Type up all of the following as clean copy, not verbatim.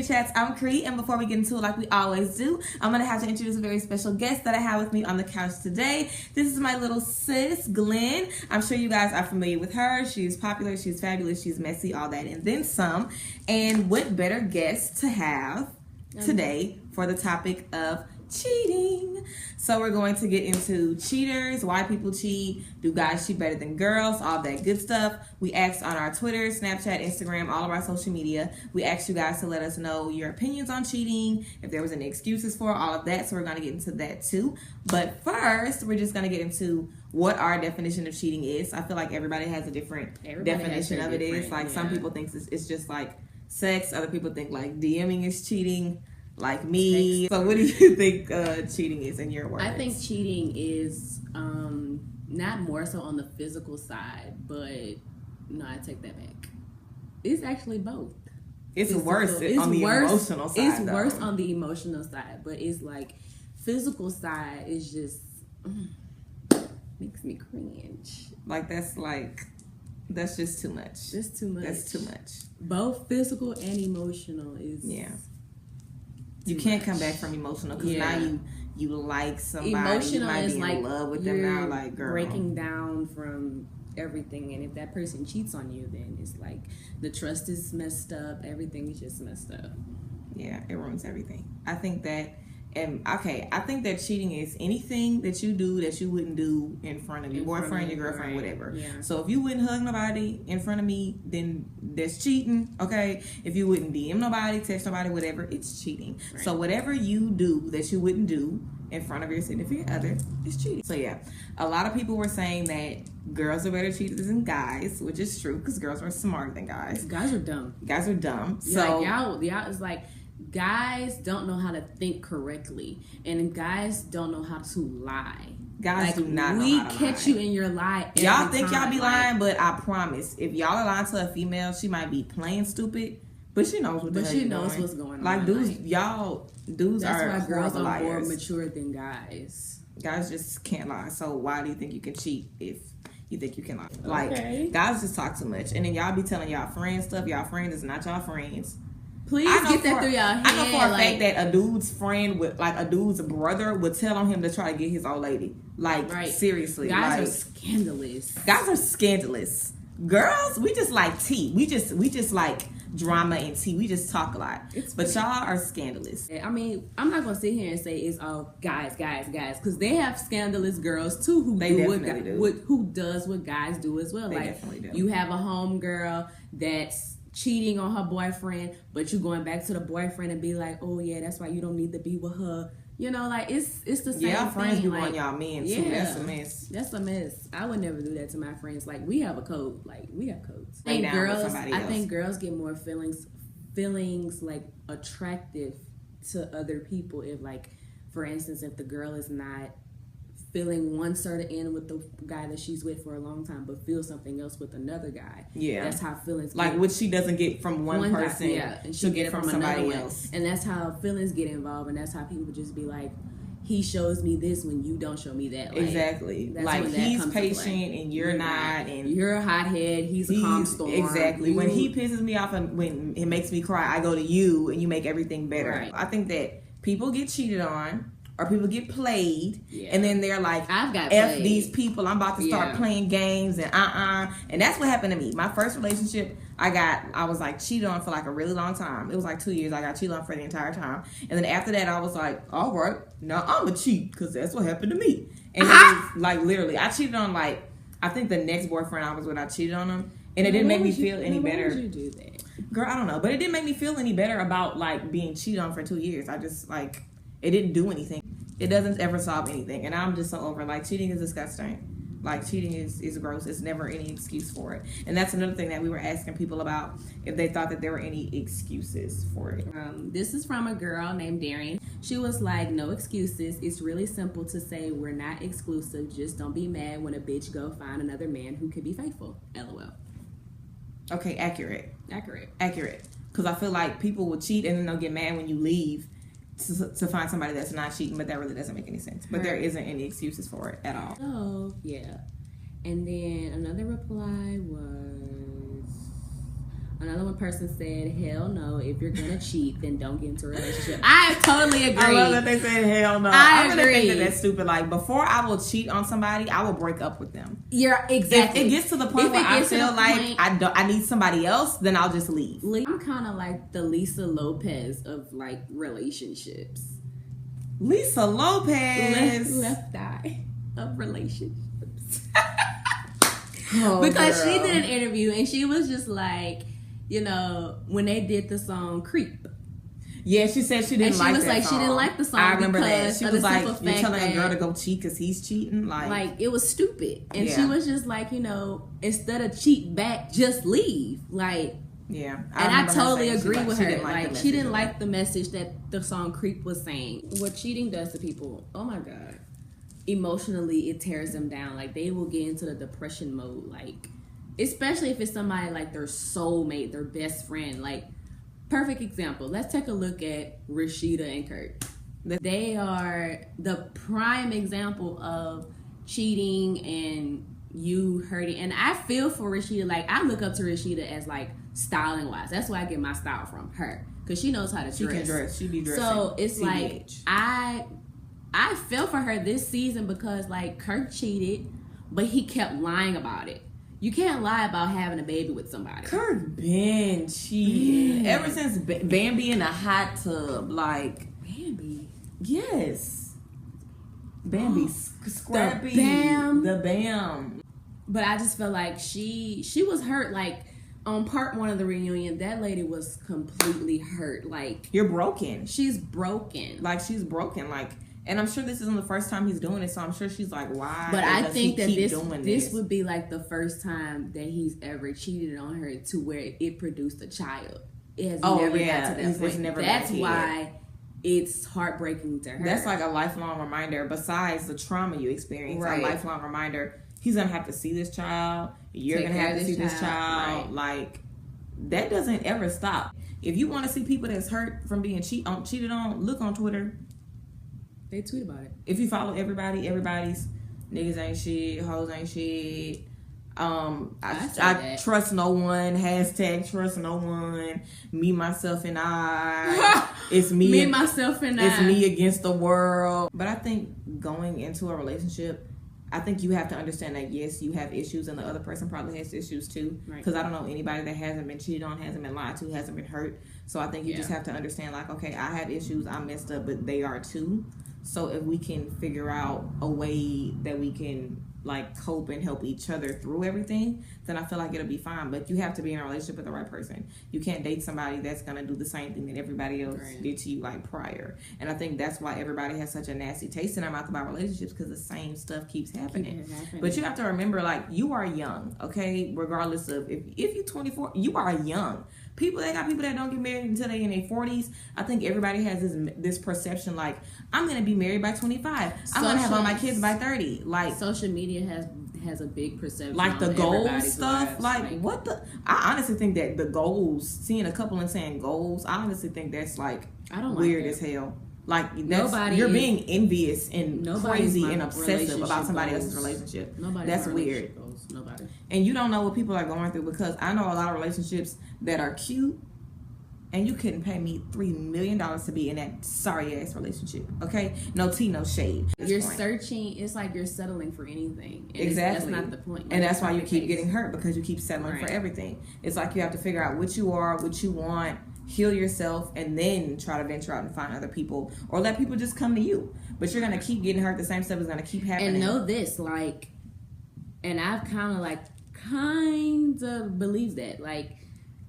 Chats. I'm Cree, and before we get into it like we always do, I'm going to have to introduce a very special guest that I have with me on the couch today. This is my little sis, Glenn. I'm sure you guys are familiar with her. She's popular, she's fabulous, she's messy, all that, and then some. And what better guest to have today for the topic of cheating. So we're going to get into cheaters, why people cheat, do guys cheat better than girls, all that good stuff. We asked on our Twitter, Snapchat, Instagram, all of our social media, we asked you guys to let us know your opinions on cheating, if there was any excuses for all of that. So we're going to get into that too. But first, we're just going to get into what our definition of cheating is. I feel like everybody has a different definition of it. Is like some people think it's just like sex, other people think like DMing is cheating, like me. So what do you think cheating is in your words? I think cheating is not more so on the physical side, but no, I take that back. It's actually both. It's worse on the emotional side. It's worse on the emotional side, but it's like physical side is just makes me cringe. Like that's just too much. That's too much. That's too much. Both physical and emotional is You can't come back from emotional because now you like somebody. Emotional you might is be like in love with them now. Like, girl, breaking down from everything, and if that person cheats on you, then it's like the trust is messed up. Everything is just messed up. Yeah, it ruins everything. I think that. I think that cheating is anything that you do that you wouldn't do in front of your boyfriend, your girlfriend, whatever. Yeah. So if you wouldn't hug nobody in front of me, then that's cheating, okay? If you wouldn't DM nobody, text nobody, whatever, it's cheating. Right. So whatever you do that you wouldn't do in front of your significant other is cheating. So yeah, a lot of people were saying that girls are better cheaters than guys, which is true because girls are smarter than guys. Guys are dumb. Guys are dumb. Yeah, so y'all is like, guys don't know how to think correctly, and guys don't know how to lie. Guys do not know how to lie. We catch you in your lie every y'all think time. Y'all be lying, but I promise, if y'all are lying to a female, she might be playing stupid, but she knows what the hell she knows what's going on. Like dudes, dudes that's are why girls are liars. more mature than guys. Guys just can't lie. So why do you think you can cheat if you think you can lie? Like, guys just talk too much, and then y'all be telling y'all friends stuff. Y'all friends is not y'all friends. Please get that through y'all head. I know for a fact that a dude's friend a dude's brother would tell on him to try to get his old lady. Like, seriously. Guys are scandalous. Guys are scandalous. Girls, we just like tea. We just like drama and tea. We just talk a lot. But y'all are scandalous. I mean, I'm not going to sit here and say it's all guys. Because they have scandalous girls, too, who does what guys do as well. They like, definitely do. You have a home girl that's cheating on her boyfriend, but you going back to the boyfriend and be like, oh yeah, that's why you don't need to be with her. You know, like it's the same thing. Friends be on y'all men too. That's a mess. That's a mess. I would never do that to my friends. Like, we have a code. Like, we have codes. I think girls get more feelings like attractive to other people if, like, for instance, if the girl is not feeling one certain end with the guy that she's with for a long time, but feels something else with another guy. Yeah, that's how feelings. Like, what she doesn't get from one person, and she'll get it from somebody else, and that's how feelings get involved, and that's how people just be like, he shows me this when you don't show me that. Like, exactly. Like, he's patient and you're not, and you're a hothead. He's a calm storm. Exactly. When he pisses me off and when it makes me cry, I go to you and you make everything better. Right. I think that people get cheated on. Or people get played, and then they're like, F these people, I'm about to start playing games, and And that's what happened to me. My first relationship, I was like cheated on for like a really long time. It was like 2 years. I got cheated on for the entire time. And then after that, I was like, all right, now I'm a cheat, because that's what happened to me. And it was like, literally, I cheated on, like, I think the next boyfriend I was with, I cheated on him. And it didn't make me feel any better. Why would you do that? Girl, I don't know. But it didn't make me feel any better about, like, being cheated on for 2 years. I just, like, it didn't do anything. It doesn't ever solve anything. And I'm just so over, like, cheating is disgusting. Like, cheating is gross. It's never any excuse for it. And that's another thing that we were asking people about, if they thought that there were any excuses for it. This is from a girl named Darren. She was like, no excuses. It's really simple to say we're not exclusive. Just don't be mad when a bitch go find another man who could be faithful. LOL. Okay, accurate. Because I feel like people will cheat and then they'll get mad when you leave to find somebody that's not cheating, but that really doesn't make any sense. But there isn't any excuses for it at all. Oh, yeah. And then another reply was, Another one person said, hell no, if you're gonna cheat, then don't get into a relationship. I totally agree. I love that they said hell no. I really think that that's stupid. Like, before I will cheat on somebody, I will break up with them. Yeah, exactly. If it gets to the point where I feel like I need somebody else, then I'll just leave. I'm kind of like the Lisa Lopez of like relationships. Lisa Lopez, left eye of relationships. Because she did an interview and she was just like, you know, when they did the song Creep. Yeah, she said she didn't like that song. She didn't like the song. I remember that. She was like, you're telling a girl to go cheat because he's cheating? Like, it was stupid. And she was just like, you know, instead of cheat back, just leave. Like, yeah. I totally agree with her. Like, she didn't like the message that the song Creep was saying. What cheating does to people, oh my God. Emotionally, it tears them down. Like, they will get into the depression mode. Like, especially if it's somebody like their soulmate, their best friend. Like, perfect example. Let's take a look at Rashida and Kurt. They are the prime example of cheating and you hurting. And I feel for Rashida. Like, I look up to Rashida as like styling wise. That's where I get my style from her, because she knows how to dress. She can dress. She be dressing. So it's like I feel for her this season because like Kurt cheated, but he kept lying about it. You can't lie about having a baby with somebody. Kurt been cheating ever since Bambi in a hot tub. Like, Bambi, yes, Bambi, Scrappy, the Bam. But I just feel like she was hurt. Like, on part 1 of the reunion, that lady was completely hurt. Like, you're broken. She's broken. Like, she's broken. Like. And I'm sure this isn't the first time he's doing it, so I'm sure she's like, why? But I think that this would be like the first time that he's ever cheated on her to where it produced a child. It has never got to that point. That's why it's heartbreaking to her. That's like a lifelong reminder. Besides the trauma you experience, a lifelong reminder. He's gonna have to see this child. You're gonna have to see this child. Like, that doesn't ever stop. If you want to see people that's hurt from being cheated on, look on Twitter. They tweet about it. If you follow everybody's niggas ain't shit, hoes ain't shit. I trust no one. # trust no one. Me, myself, and I. It's me. Me, myself, and I. It's me against the world. But I think going into a relationship, I think you have to understand that yes, you have issues, and the other person probably has issues too. Because I don't know anybody that hasn't been cheated on, hasn't been lied to, hasn't been hurt. So I think you just have to understand, like, okay, I have issues, I messed up, but they are too. So if we can figure out a way that we can like cope and help each other through everything, then I feel like it'll be fine. But you have to be in a relationship with the right person. You can't date somebody that's gonna do the same thing that everybody else did to you like prior. And I think that's why everybody has such a nasty taste in their mouth about relationships, because the same stuff keeps happening. But you have to remember, like, you are young, okay? Regardless of if you're 24, you are young. They got people that don't get married until they're in their 40s. I think everybody has this perception, like, I'm going to be married by 25. I'm going to have all my kids by 30. Like, social media has a big perception. Like the goals stuff. Like, what the? I honestly think that the goals, seeing a couple and saying goals, I honestly think that's like weird as hell. Like, you're being envious and crazy and obsessive about somebody else's relationship. That's weird. Nobody. And you don't know what people are going through, because I know a lot of relationships that are cute, and you couldn't pay me $3 million to be in that sorry ass relationship. Okay, no tea, no shade. You're searching. It's like you're settling for anything. And exactly. That's not the point. And that's why you keep getting hurt, because you keep settling for everything. It's like you have to figure out what you are, what you want, heal yourself, and then try to venture out and find other people, or let people just come to you. But you're gonna keep getting hurt. The same stuff is gonna keep happening. And know this, like, and I've kind of believe that, like,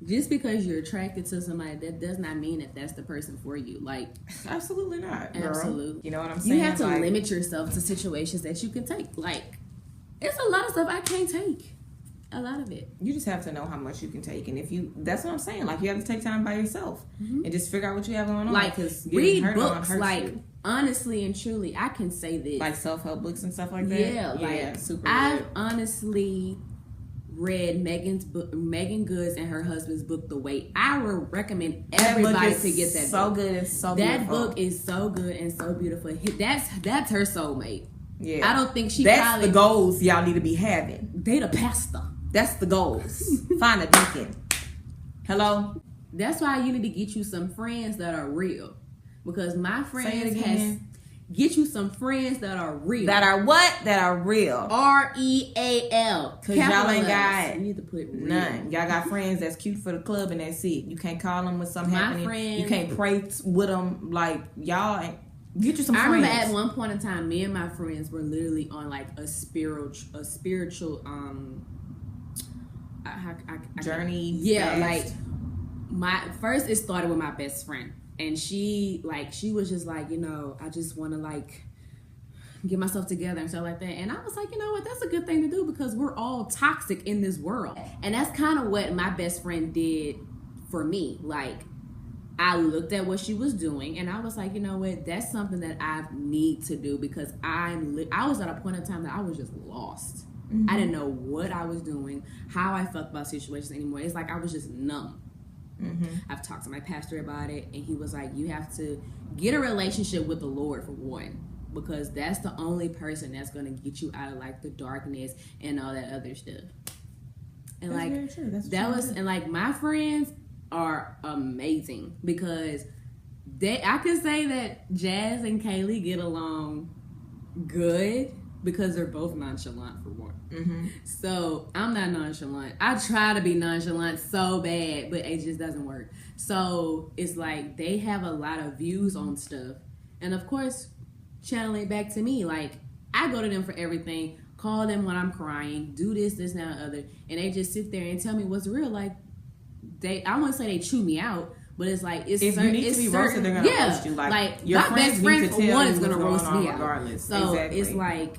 just because you're attracted to somebody, that does not mean that that's the person for you. Like, absolutely not, girl. Absolutely. You know what I'm saying? You have to limit yourself to situations that you can take. Like, it's a lot of stuff I can't take. A lot of it. You just have to know how much you can take, and that's what I'm saying. Like, you have to take time by yourself and just figure out what you have going on. Like, read books. Like, honestly and truly, I can say this. Like self-help books and stuff like that. Yeah, super. I've honestly read Megan Goods and her husband's book, The Wait. I would recommend everybody to get that book. So good and so beautiful. That book is so good and so beautiful. That's her soulmate. Yeah, I don't think that's the goals y'all need to be having. Date a pastor. That's the goals. Find a deacon. Hello? That's why you need to get you some friends that are real. Because my friends get you some friends that are real. That are what? That are real. REAL. Because y'all ain't got you need to put real. None. Y'all got friends that's cute for the club and that's it. You can't call them when something happening. Friend, you can't pray with them. Like, y'all ain't. Get you some friends. I remember at one point in time, me and my friends were literally on like a spiritual journey. Yeah, fast. Like it started with my best friend, and she was just like, you know, I just want to like get myself together and stuff like that. And I was like, you know what, that's a good thing to do because we're all toxic in this world. And that's kind of what my best friend did for me. Like, I looked at what she was doing and I was like, you know what, that's something that I need to do because I was at a point in time that I was just lost. Mm-hmm. I didn't know what I was doing, how I felt about situations anymore. It's like I was just numb. Mm-hmm. I've talked to my pastor about it and he was like, you have to get a relationship with the Lord for one, because that's the only person that's going to get you out of like the darkness and all that other stuff. And that's like very true. And like my friends are amazing because I can say that Jazz and Kaylee get along good because they're both nonchalant for one. Mm-hmm. So I'm not nonchalant. I try to be nonchalant so bad, but it just doesn't work. So it's like they have a lot of views on stuff. And of course, channeling back to me, like I go to them for everything, call them when I'm crying, do this, that, and other. And they just sit there and tell me what's real. Like, I won't say they chew me out, but it's like if you need to be roasted, they're gonna roast you. Like your my best friend for one is gonna roast me out. Regardless. So exactly. It's like,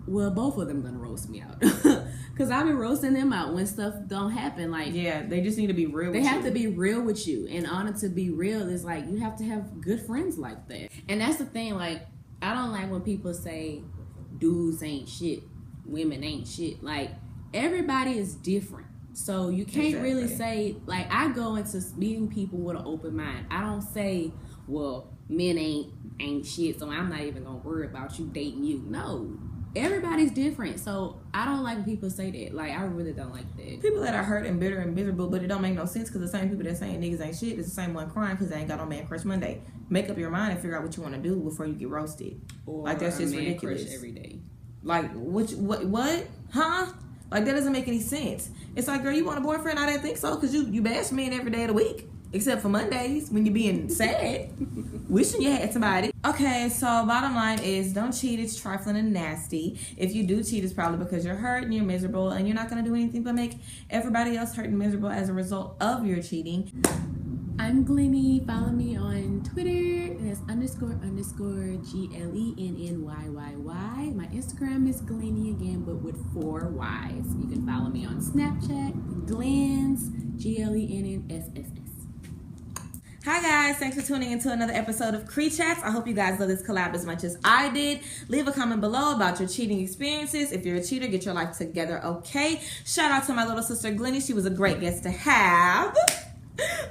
well, both of them gonna roast me out because I've been roasting them out when stuff don't happen. Like, yeah, they just need to be real. They have to be real with you. In order to be real, is like you have to have good friends like that. And that's the thing. Like, I don't like when people say dudes ain't shit, women ain't shit. Like, everybody is different. So you can't really say, like, I go into meeting people with an open mind. I don't say, well, men ain't shit, so I'm not even gonna worry about you dating you. No, everybody's different. So I don't like when people say that. Like, I really don't like that. People that are hurt and bitter and miserable, but it don't make no sense because the same people that saying niggas ain't shit is the same one crying because they ain't got no man crush Monday. Make up your mind and figure out what you want to do before you get roasted. Or like, that's just man ridiculous. Crush every day. Like, what? Huh? Like, that doesn't make any sense. It's like, girl, you want a boyfriend? I didn't think so because you bash men every day of the week. Except for Mondays when you're being sad. Wishing you had somebody. Okay, so bottom line is don't cheat. It's trifling and nasty. If you do cheat, it's probably because you're hurt and you're miserable and you're not going to do anything but make everybody else hurt and miserable as a result of your cheating. I'm Glenny. Follow me on Twitter. That's __GLENNYYY. My Instagram is Glenny again, but with 4 Y's. You can follow me on Snapchat, Glenn's, GLENNSSS. Hi guys, thanks for tuning into another episode of Cree Chats. I hope you guys love this collab as much as I did. Leave a comment below about your cheating experiences. If you're a cheater, get your life together, okay? Shout out to my little sister Glenny. She was a great guest to have.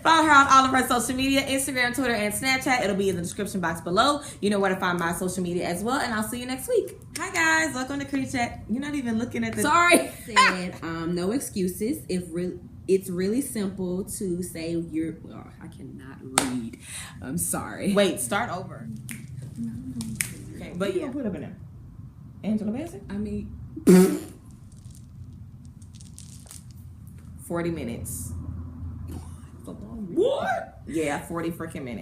Follow her on all of her social media, Instagram, Twitter, and Snapchat. It'll be in the description box below. You know where to find my social media as well, and I'll see you next week. Hi guys, welcome to Cree Chat. You're not even looking at the... Sorry. Said, no excuses. It's really simple to say I cannot read. I'm sorry. Wait, start over. Okay, but you gonna put up in there? Angela Bassett? I mean... 40 minutes. So long. What? Yeah, 40 freaking minutes.